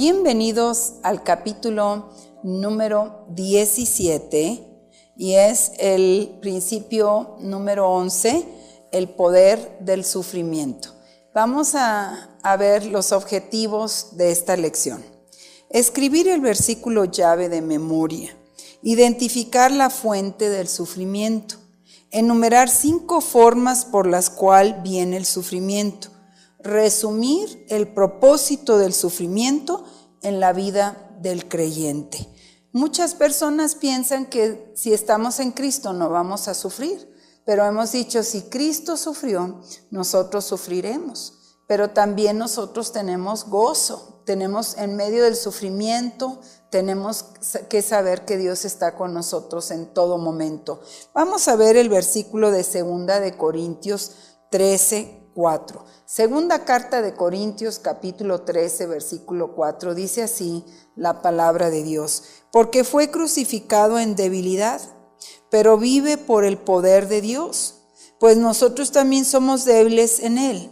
Bienvenidos al capítulo número 17 y es el principio número 11, el poder del sufrimiento. Vamos a ver los objetivos de esta lección. Escribir el versículo llave de memoria, identificar la fuente del sufrimiento, enumerar 5 formas por las cuales viene el sufrimiento, resumir el propósito del sufrimiento en la vida del creyente. Muchas personas piensan que si estamos en Cristo no vamos a sufrir, pero hemos dicho, si Cristo sufrió, nosotros sufriremos. Pero también nosotros tenemos gozo, tenemos en medio del sufrimiento, tenemos que saber que Dios está con nosotros en todo momento. Vamos a ver el versículo de 2 de Corintios 13, 4. Segunda carta de Corintios, capítulo 13, versículo 4, dice así la palabra de Dios: porque fue crucificado en debilidad, pero vive por el poder de Dios, pues nosotros también somos débiles en él,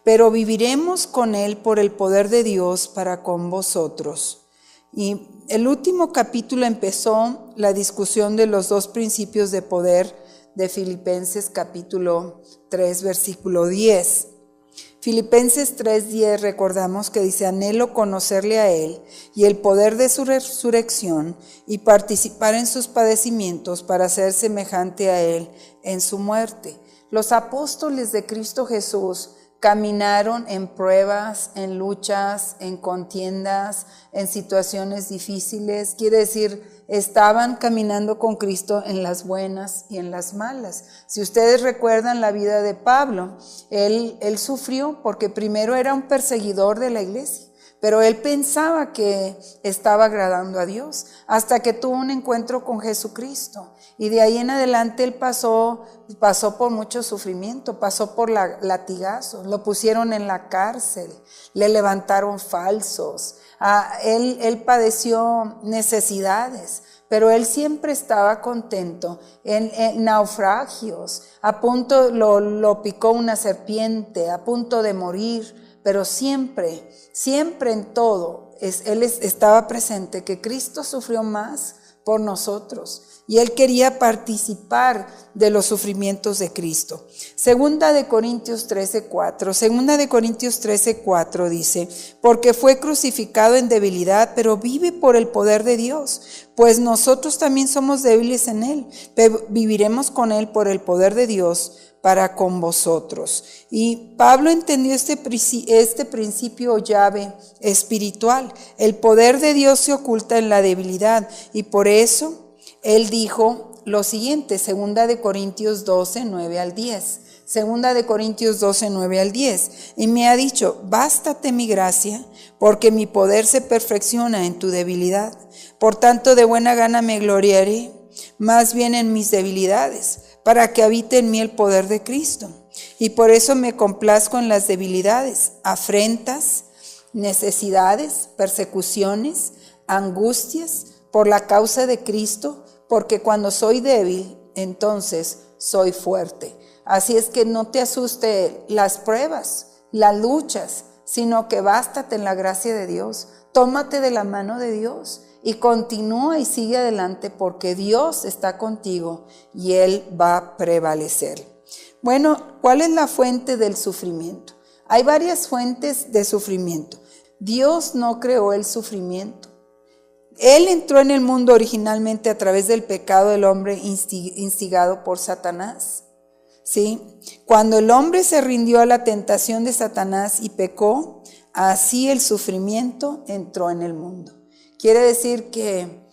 pero viviremos con él por el poder de Dios para con vosotros. Y el último capítulo empezó la discusión de los 2 principios de poder de Filipenses capítulo 3, versículo 10. Filipenses 3:10 recordamos que dice: anhelo conocerle a él y el poder de su resurrección y participar en sus padecimientos para ser semejante a él en su muerte. Los apóstoles de Cristo Jesús caminaron en pruebas, en luchas, en contiendas, en situaciones difíciles. Quiere decir, estaban caminando con Cristo en las buenas y en las malas. Si ustedes recuerdan la vida de Pablo, él sufrió porque primero era un perseguidor de la iglesia, pero él pensaba que estaba agradando a Dios hasta que tuvo un encuentro con Jesucristo. Y de ahí en adelante él pasó por mucho sufrimiento, pasó por latigazos, lo pusieron en la cárcel, le levantaron falsos, él padeció necesidades, pero él siempre estaba contento en naufragios, a punto lo picó una serpiente, a punto de morir, pero siempre en todo, él estaba presente que Cristo sufrió más por nosotros y él quería participar de los sufrimientos de Cristo. Segunda de Corintios 13:4 dice: porque fue crucificado en debilidad, pero vive por el poder de Dios, pues nosotros también somos débiles en él, pero viviremos con él por el poder de Dios para con vosotros. Y Pablo entendió este principio llave espiritual. El poder de Dios se oculta en la debilidad y por eso él dijo lo siguiente, 2 de Corintios 12, 9 al 10. 2 de Corintios 12, 9 al 10. Y me ha dicho: bástate mi gracia, porque mi poder se perfecciona en tu debilidad. Por tanto, de buena gana me gloriaré, más bien en mis debilidades, para que habite en mí el poder de Cristo. Y por eso me complazco en las debilidades, afrentas, necesidades, persecuciones, angustias, por la causa de Cristo, porque cuando soy débil, entonces soy fuerte. Así es que no te asuste las pruebas, las luchas, sino que bástate en la gracia de Dios. Tómate de la mano de Dios y continúa y sigue adelante, porque Dios está contigo y Él va a prevalecer. Bueno, ¿cuál es la fuente del sufrimiento? Hay varias fuentes de sufrimiento. Dios no creó el sufrimiento. Él entró en el mundo originalmente a través del pecado del hombre instigado por Satanás. ¿Sí? Cuando el hombre se rindió a la tentación de Satanás y pecó, así el sufrimiento entró en el mundo. Quiere decir que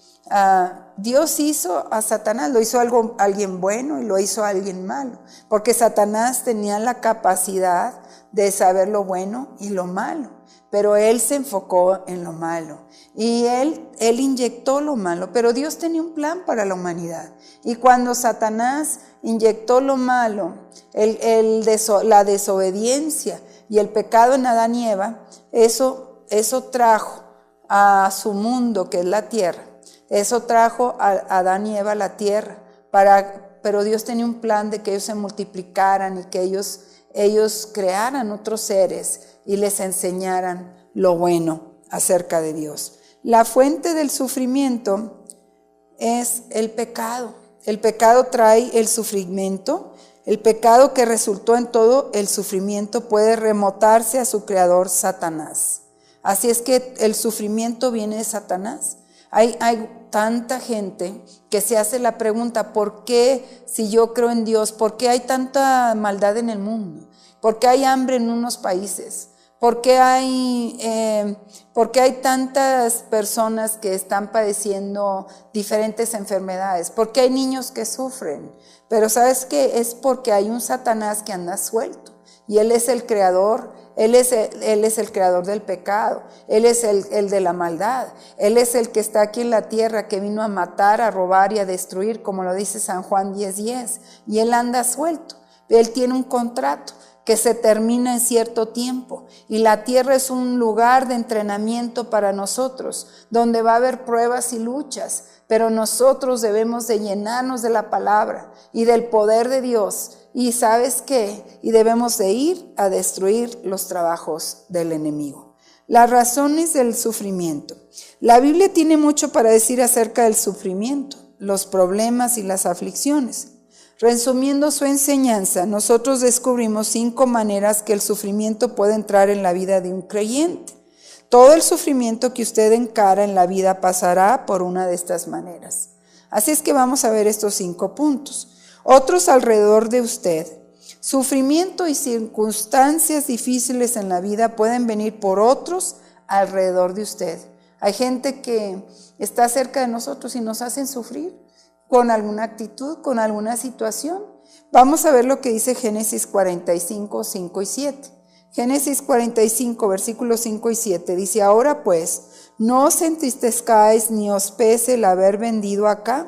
Dios hizo a Satanás, lo hizo alguien bueno y lo hizo a alguien malo, porque Satanás tenía la capacidad de saber lo bueno y lo malo, pero él se enfocó en lo malo y él inyectó lo malo, pero Dios tenía un plan para la humanidad. Y cuando Satanás inyectó lo malo, la desobediencia y el pecado en Adán y Eva, eso trajo a su mundo, que es la tierra. Eso trajo a Adán y Eva a la tierra, pero Dios tenía un plan de que ellos se multiplicaran y que ellos crearan otros seres y les enseñaran lo bueno acerca de Dios. La fuente del sufrimiento es el pecado. El pecado trae el sufrimiento. El pecado que resultó en todo el sufrimiento puede remontarse a su creador, Satanás. Así es que el sufrimiento viene de Satanás. Hay tanta gente que se hace la pregunta, ¿por qué si yo creo en Dios? ¿Por qué hay tanta maldad en el mundo? ¿Por qué hay hambre en unos países? ¿Por qué hay tantas personas que están padeciendo diferentes enfermedades? ¿Por qué hay niños que sufren? Pero ¿sabes qué? Es porque hay un Satanás que anda suelto y él es el creador. Él es el creador del pecado, Él es el de la maldad, Él es el que está aquí en la tierra, que vino a matar, a robar y a destruir, como lo dice San Juan 10:10, y Él anda suelto. Él tiene un contrato que se termina en cierto tiempo, y la tierra es un lugar de entrenamiento para nosotros, donde va a haber pruebas y luchas, pero nosotros debemos de llenarnos de la palabra y del poder de Dios. Y ¿sabes qué? Y debemos de ir a destruir los trabajos del enemigo. Las razones del sufrimiento. La Biblia tiene mucho para decir acerca del sufrimiento, los problemas y las aflicciones. Resumiendo su enseñanza, nosotros descubrimos 5 maneras que el sufrimiento puede entrar en la vida de un creyente. Todo el sufrimiento que usted encara en la vida pasará por una de estas maneras. Así es que vamos a ver estos 5 puntos. Otros alrededor de usted. Sufrimiento y circunstancias difíciles en la vida pueden venir por otros alrededor de usted. Hay gente que está cerca de nosotros y nos hacen sufrir con alguna actitud, con alguna situación. Vamos a ver lo que dice Génesis 45, 5 y 7. Génesis 45, versículos 5 y 7 dice: ahora pues, no os entristezcáis ni os pese el haber venido acá,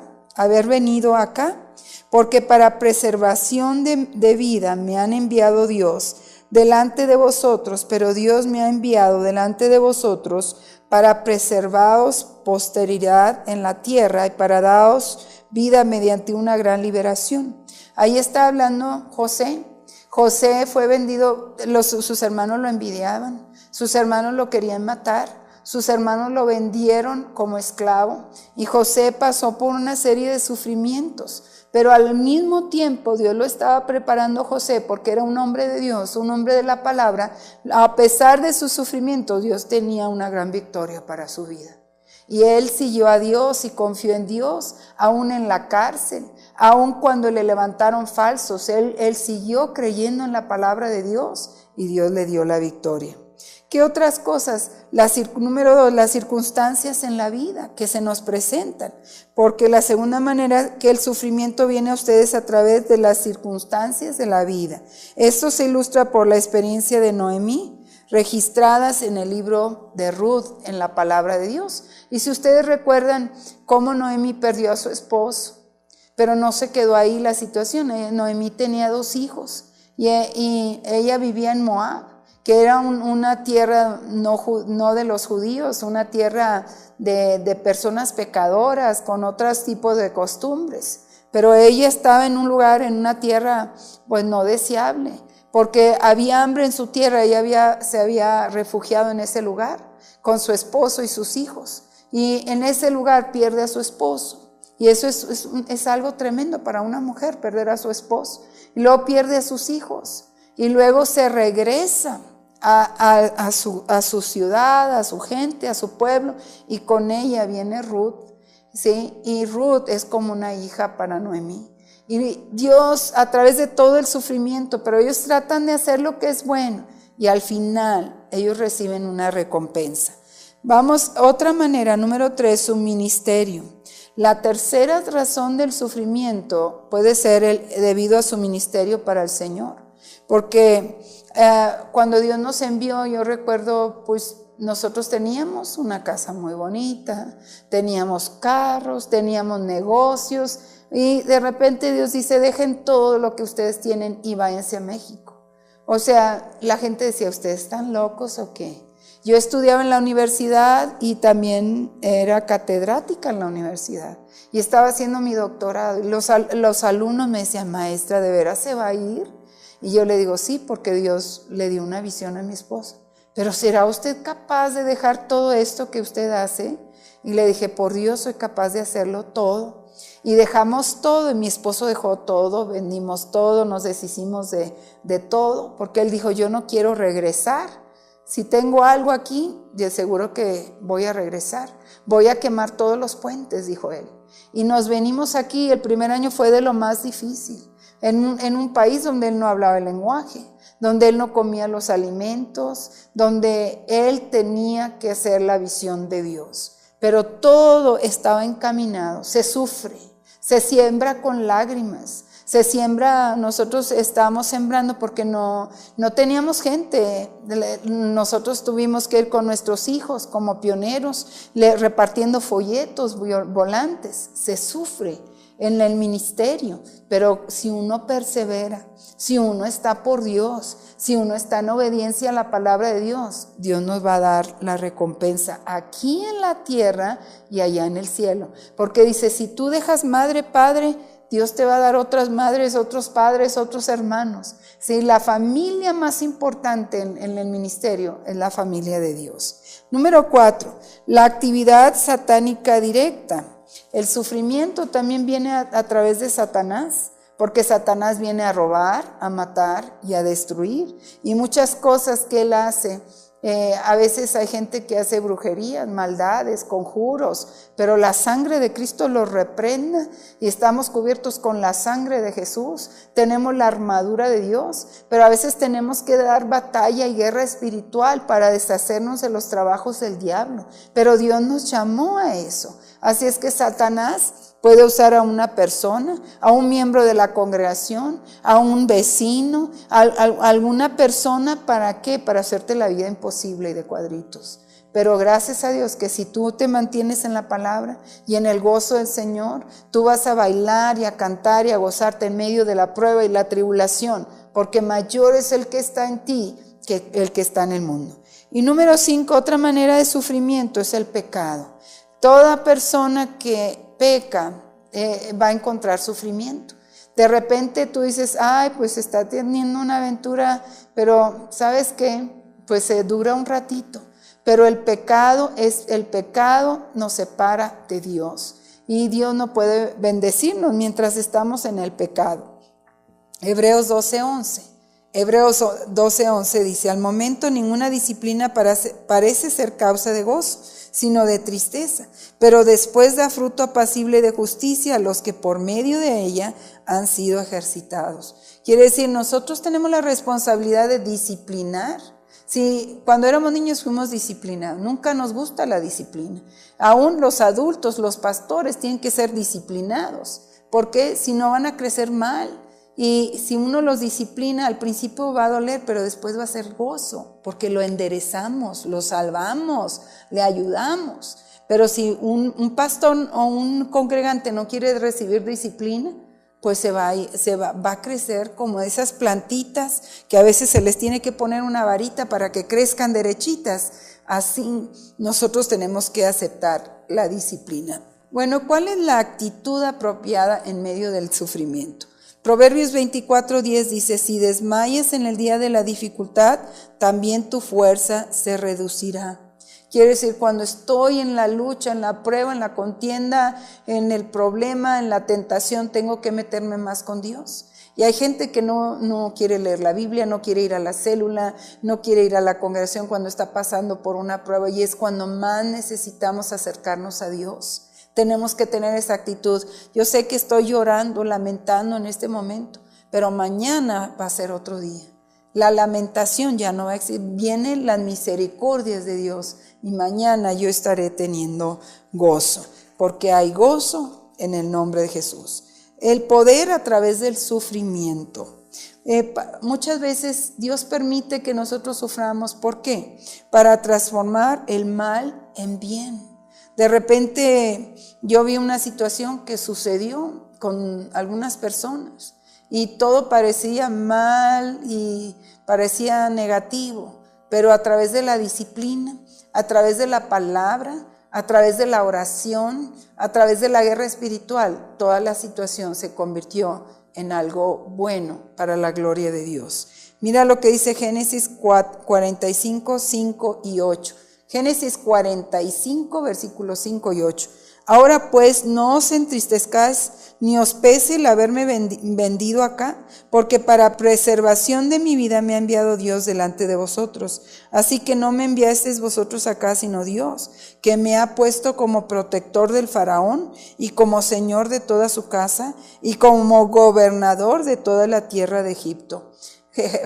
porque para preservación de vida me han enviado Dios delante de vosotros, pero Dios me ha enviado delante de vosotros para preservaros posteridad en la tierra y para daros vida mediante una gran liberación. Ahí está hablando José. José fue vendido, sus hermanos lo envidiaban, sus hermanos lo querían matar. Sus hermanos lo vendieron como esclavo y José pasó por una serie de sufrimientos, pero al mismo tiempo Dios lo estaba preparando a José porque era un hombre de Dios, un hombre de la palabra. A pesar de sus sufrimientos, Dios tenía una gran victoria para su vida. Y él siguió a Dios y confió en Dios, aún en la cárcel, aún cuando le levantaron falsos. Él siguió creyendo en la palabra de Dios y Dios le dio la victoria. ¿Qué otras cosas? Número 2, las circunstancias en la vida que se nos presentan. Porque la segunda manera que el sufrimiento viene a ustedes a través de las circunstancias de la vida. Esto se ilustra por la experiencia de Noemí, registradas en el libro de Ruth, en la palabra de Dios. Y si ustedes recuerdan cómo Noemí perdió a su esposo, pero no se quedó ahí la situación. Noemí tenía 2 hijos y ella vivía en Moab, que era una tierra no de los judíos, una tierra de personas pecadoras con otros tipos de costumbres. Pero ella estaba en un lugar, en una tierra pues no deseable, porque había hambre en su tierra. Ella se había refugiado en ese lugar con su esposo y sus hijos, y en ese lugar pierde a su esposo. Y eso es algo tremendo para una mujer, perder a su esposo, y luego pierde a sus hijos, y luego se regresa a su ciudad, a su gente, a su pueblo, y con ella viene Ruth, ¿sí? Y Ruth es como una hija para Noemí. Y Dios, a través de todo el sufrimiento, pero ellos tratan de hacer lo que es bueno, y al final ellos reciben una recompensa. Vamos, otra manera, número 3, su ministerio. La tercera razón del sufrimiento puede ser debido a su ministerio para el Señor, porque cuando Dios nos envió, yo recuerdo, pues nosotros teníamos una casa muy bonita, teníamos carros, teníamos negocios, y de repente Dios dice: dejen todo lo que ustedes tienen y váyanse a México. O sea, la gente decía: ¿ustedes están locos o qué? Yo estudiaba en la universidad y también era catedrática en la universidad y estaba haciendo mi doctorado, y los alumnos me decían: maestra, ¿de veras se va a ir? Y yo le digo: sí, porque Dios le dio una visión a mi esposo. pero ¿será usted capaz de dejar todo esto que usted hace? Y le dije, por Dios soy capaz de hacerlo todo. Y dejamos todo, y mi esposo dejó todo, vendimos todo, nos deshicimos de todo, porque él dijo, yo no quiero regresar. Si tengo algo aquí, de seguro que voy a regresar. Voy a quemar todos los puentes, dijo él. Y nos venimos aquí, el primer año fue de lo más difícil, en un país donde él no hablaba el lenguaje, donde él no comía los alimentos, donde él tenía que hacer la visión de Dios. Pero todo estaba encaminado, se sufre, se siembra con lágrimas, se siembra, nosotros estábamos sembrando porque no teníamos gente, nosotros tuvimos que ir con nuestros hijos como pioneros, repartiendo folletos, volantes, se sufre en el ministerio, pero si uno persevera, si uno está por Dios, si uno está en obediencia a la palabra de Dios, Dios nos va a dar la recompensa aquí en la tierra y allá en el cielo. Porque dice, si tú dejas madre, padre, Dios te va a dar otras madres, otros padres, otros hermanos. Sí, la familia más importante en el ministerio es la familia de Dios. Número 4, la actividad satánica directa. El sufrimiento también viene a través de Satanás, porque Satanás viene a robar, a matar y a destruir. Y muchas cosas que él hace, a veces hay gente que hace brujerías, maldades, conjuros, pero la sangre de Cristo los reprende y estamos cubiertos con la sangre de Jesús. Tenemos la armadura de Dios, pero a veces tenemos que dar batalla y guerra espiritual para deshacernos de los trabajos del diablo. Pero Dios nos llamó a eso. Así es que Satanás puede usar a una persona, a un miembro de la congregación, a un vecino, a alguna persona, ¿para qué? Para hacerte la vida imposible y de cuadritos. Pero gracias a Dios que si tú te mantienes en la palabra y en el gozo del Señor, tú vas a bailar y a cantar y a gozarte en medio de la prueba y la tribulación, porque mayor es el que está en ti que el que está en el mundo. Y número 5, otra manera de sufrimiento es el pecado. Toda persona que peca va a encontrar sufrimiento. De repente tú dices, ay, pues está teniendo una aventura, pero ¿sabes qué? Pues se dura un ratito. Pero el pecado nos separa de Dios. Y Dios no puede bendecirnos mientras estamos en el pecado. Hebreos 12:11. Hebreos 12:11 dice, al momento ninguna disciplina parece ser causa de gozo, sino de tristeza, pero después da fruto apacible de justicia a los que por medio de ella han sido ejercitados. Quiere decir, nosotros tenemos la responsabilidad de disciplinar. Sí, cuando éramos niños fuimos disciplinados, nunca nos gusta la disciplina. Aún los adultos, los pastores tienen que ser disciplinados, porque si no van a crecer mal. Y si uno los disciplina, al principio va a doler, pero después va a ser gozo, porque lo enderezamos, lo salvamos, le ayudamos. Pero si un pastor o un congregante no quiere recibir disciplina, pues va a crecer como esas plantitas que a veces se les tiene que poner una varita para que crezcan derechitas. Así nosotros tenemos que aceptar la disciplina. Bueno, ¿cuál es la actitud apropiada en medio del sufrimiento? Proverbios 24:10 dice, si desmayas en el día de la dificultad, también tu fuerza se reducirá. Quiere decir, cuando estoy en la lucha, en la prueba, en la contienda, en el problema, en la tentación, tengo que meterme más con Dios. Y hay gente que no quiere leer la Biblia, no quiere ir a la célula, no quiere ir a la congregación cuando está pasando por una prueba, y es cuando más necesitamos acercarnos a Dios. Tenemos que tener esa actitud. Yo sé que estoy llorando, lamentando en este momento, pero mañana va a ser otro día. La lamentación ya no va a existir. Vienen las misericordias de Dios y mañana yo estaré teniendo gozo, porque hay gozo en el nombre de Jesús. El poder a través del sufrimiento. Muchas veces Dios permite que nosotros suframos. ¿Por qué? Para transformar el mal en bien. De repente yo vi una situación que sucedió con algunas personas y todo parecía mal y parecía negativo, pero a través de la disciplina, a través de la palabra, a través de la oración, a través de la guerra espiritual, toda la situación se convirtió en algo bueno para la gloria de Dios. Mira lo que dice Génesis 45, 5 y 8. Génesis 45, versículos 5 y 8. Ahora pues no os entristezcáis ni os pese el haberme vendido acá, porque para preservación de mi vida me ha enviado Dios delante de vosotros. Así que no me enviasteis vosotros acá, sino Dios, que me ha puesto como protector del faraón y como señor de toda su casa y como gobernador de toda la tierra de Egipto.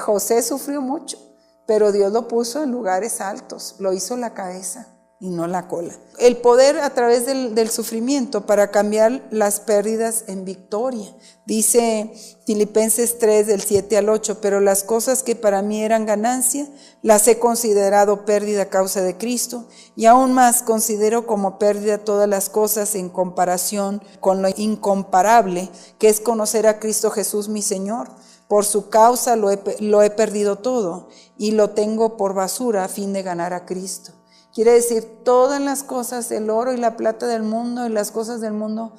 José sufrió mucho, pero Dios lo puso en lugares altos, lo hizo la cabeza y no la cola. El poder a través del sufrimiento para cambiar las pérdidas en victoria. Dice Filipenses 3 del 7 al 8, pero las cosas que para mí eran ganancia, las he considerado pérdida a causa de Cristo, y aún más considero como pérdida todas las cosas en comparación con lo incomparable que es conocer a Cristo Jesús mi Señor. Por su causa lo he perdido todo y lo tengo por basura a fin de ganar a Cristo. Quiere decir, todas las cosas, el oro y la plata del mundo y las cosas del mundo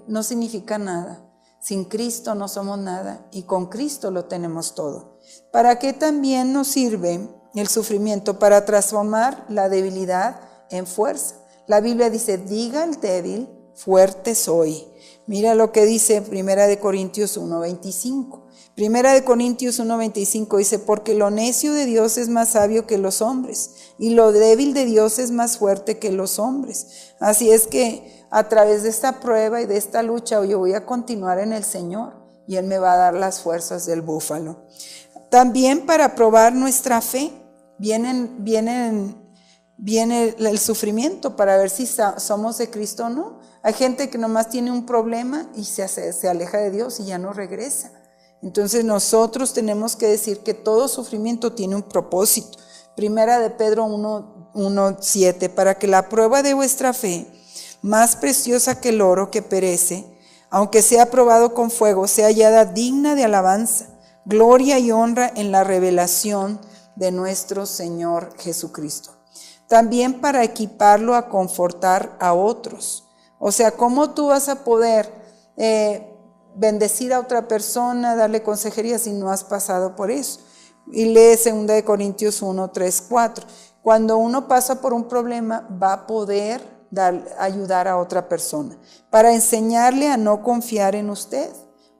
no significan nada. Sin Cristo no somos nada y con Cristo lo tenemos todo. ¿Para qué también nos sirve el sufrimiento? Para transformar la debilidad en fuerza. La Biblia dice, diga el débil, fuerte soy. Mira lo que dice 1 Corintios 1:25. 1 Corintios 1:25 dice, porque lo necio de Dios es más sabio que los hombres, y lo débil de Dios es más fuerte que los hombres. Así es que a través de esta prueba y de esta lucha yo voy a continuar en el Señor, y Él me va a dar las fuerzas del búfalo. También para probar nuestra fe, viene el sufrimiento para ver si somos de Cristo o no. Hay gente que nomás tiene un problema y se aleja de Dios y ya no regresa. Entonces nosotros tenemos que decir que todo sufrimiento tiene un propósito. Primera de Pedro 1:7, para que la prueba de vuestra fe, más preciosa que el oro que perece, aunque sea probado con fuego, sea hallada digna de alabanza, gloria y honra en la revelación de nuestro Señor Jesucristo. También para equiparlo a confortar a otros. O sea, ¿cómo tú vas a poder bendecir a otra persona, darle consejería si no has pasado por eso? Y lee 2 Corintios 1, 3, 4. Cuando uno pasa por un problema, va a poder ayudar a otra persona para enseñarle a no confiar en usted.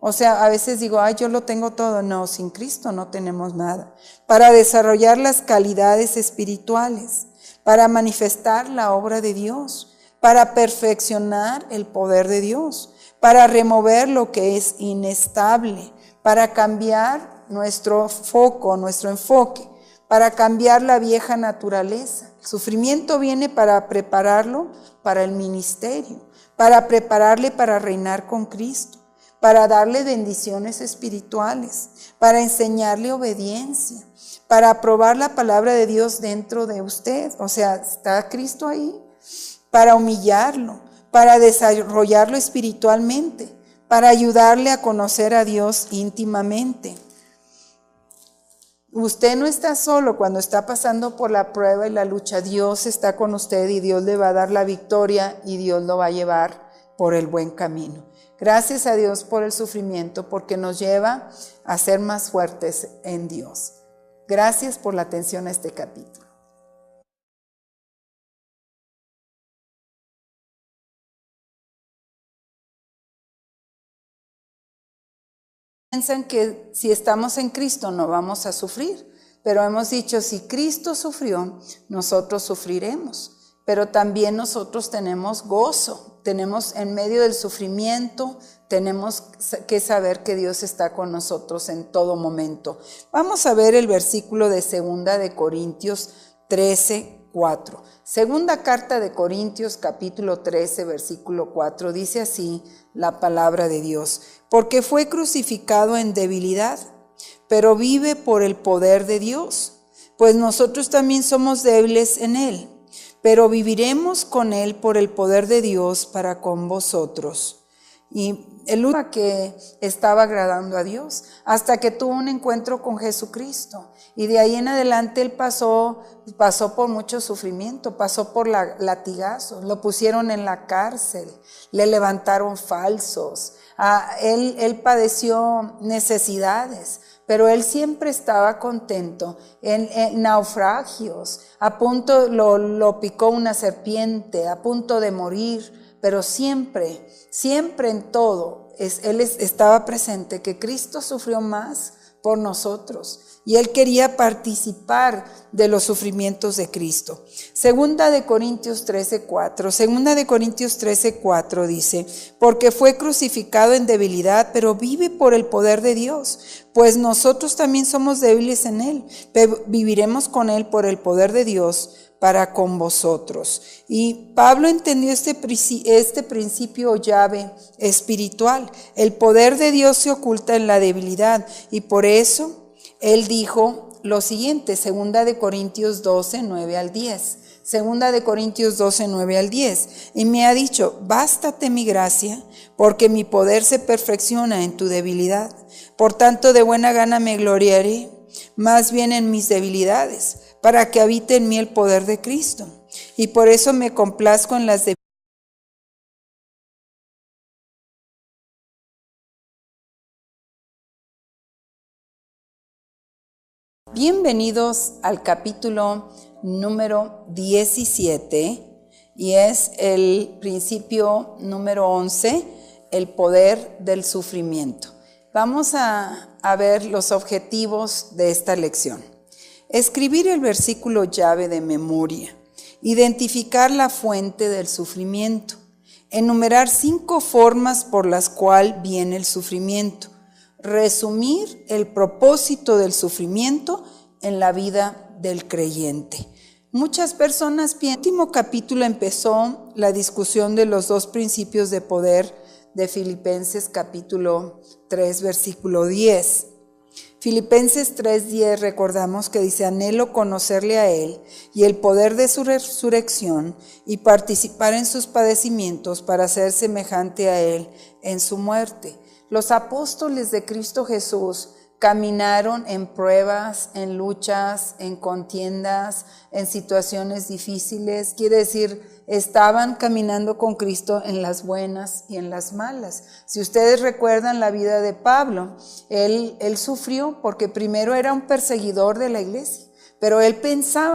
O sea, a veces digo, yo lo tengo todo. No, sin Cristo no tenemos nada. Para desarrollar las calidades espirituales, para manifestar la obra de Dios, para perfeccionar el poder de Dios, para remover lo que es inestable, para cambiar nuestro foco, nuestro enfoque, para cambiar la vieja naturaleza. El sufrimiento viene para prepararlo para el ministerio, para prepararle para reinar con Cristo, para darle bendiciones espirituales, para enseñarle obediencia, para probar la palabra de Dios dentro de usted. O sea, está Cristo ahí, para humillarlo, para desarrollarlo espiritualmente, para ayudarle a conocer a Dios íntimamente. Usted no está solo cuando está pasando por la prueba y la lucha. Dios está con usted y Dios le va a dar la victoria y Dios lo va a llevar por el buen camino. Gracias a Dios por el sufrimiento, porque nos lleva a ser más fuertes en Dios. Gracias por la atención a este capítulo. Piensan que si estamos en Cristo no vamos a sufrir, pero hemos dicho, si Cristo sufrió, nosotros sufriremos. Pero también nosotros tenemos gozo, tenemos en medio del sufrimiento, tenemos que saber que Dios está con nosotros en todo momento. Vamos a ver el versículo de 2 de Corintios 13, 4. Segunda carta de Corintios, capítulo 13, versículo 4, dice así la palabra de Dios: porque fue crucificado en debilidad, pero vive por el poder de Dios, pues nosotros también somos débiles en él, pero viviremos con él por el poder de Dios para con vosotros. y el único que estaba agradando a Dios, hasta que tuvo un encuentro con Jesucristo. Y de ahí en adelante él pasó por mucho sufrimiento, pasó por latigazos, lo pusieron en la cárcel, le levantaron falsos, él padeció necesidades, pero él siempre estaba contento. En naufragios, a punto lo picó una serpiente, a punto de morir, pero siempre en todo, él estaba presente, que Cristo sufrió más por nosotros y él quería participar de los sufrimientos de Cristo. Segunda de Corintios 13:4 dice: porque fue crucificado en debilidad, pero vive por el poder de Dios, pues nosotros también somos débiles en él, pero viviremos con él por el poder de Dios para con vosotros. Y Pablo entendió este principio llave espiritual. El poder de Dios se oculta en la debilidad, y por eso él dijo lo siguiente, 2 de Corintios 12:9-10. 2 de Corintios 12:9-10. Y me ha dicho: bástate mi gracia, porque mi poder se perfecciona en tu debilidad. Por tanto, de buena gana me gloriaré más bien en mis debilidades, para que habite en mí el poder de Cristo. Y por eso me complazco en las debilidades. Bienvenidos al capítulo número 17, y es el principio número 11, el poder del sufrimiento. Vamos a ver los objetivos de esta lección. Escribir el versículo llave de memoria, identificar la fuente del sufrimiento, enumerar 5 formas por las cuales viene el sufrimiento, resumir el propósito del sufrimiento en la vida del creyente. Muchas personas piensan, en el último capítulo empezó la discusión de los 2 principios de poder de Filipenses capítulo 3, versículo 10. Filipenses 3:10 recordamos que dice: anhelo conocerle a él y el poder de su resurrección y participar en sus padecimientos para ser semejante a él en su muerte. Los apóstoles de Cristo Jesús caminaron en pruebas, en luchas, en contiendas, en situaciones difíciles. Quiere decir, estaban caminando con Cristo en las buenas y en las malas. Si ustedes recuerdan la vida de Pablo, él sufrió porque primero era un perseguidor de la iglesia, pero él pensaba